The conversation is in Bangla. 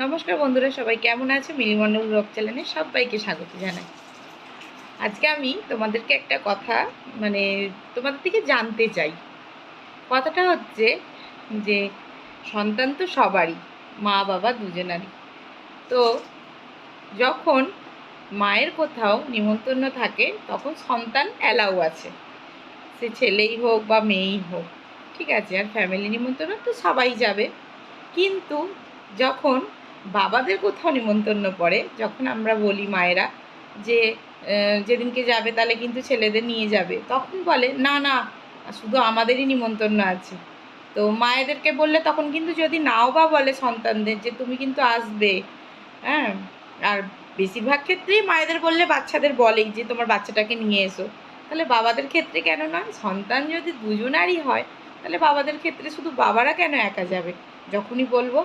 নমস্কার বন্ধুরা, সবাই কেমন আছে? মিলি মণ্ডল ব্লগ চ্যানেলে সবাইকে স্বাগত জানাই। আজকে আমি তোমাদেরকে একটা কথা মানে তোমাদের থেকে জানতে চাই। কথাটা হচ্ছে যে সন্তান তো সবারই, মা বাবা দুজনারই। তো যখন মায়ের কোথাও নিমন্ত্রণ থাকে তখন সন্তান অ্যালাউ আছে, সে ছেলেই হোক বা মেয়েই হোক, ঠিক আছে। আর ফ্যামিলি নিমন্ত্রণ তো সবাই যাবে। কিন্তু যখন বাবাদের কোথাও নিমন্ত্রণ পড়ে, যখন আমরা বলি মায়েরা যে যেদিনকে যাবে তাহলে কিন্তু ছেলেদের নিয়ে যাবে, তখন বলে না না, শুধু আমাদেরই নিমন্ত্রণ আছে। তো মায়েদেরকে বললে তখন কিন্তু যদি নাও বা বলে সন্তানদের যে তুমি কিন্তু আসবে, হ্যাঁ। আর বেশিরভাগ ক্ষেত্রেই মায়েদের বললে বাচ্চাদের বলেই যে তোমার বাচ্চাটাকে নিয়ে এসো। তাহলে বাবাদের ক্ষেত্রে কেন নয়? সন্তান যদি দুজনারই হয় তাহলে বাবাদের ক্ষেত্রে শুধু বাবারা কেন একা যাবে? যখনই বলবো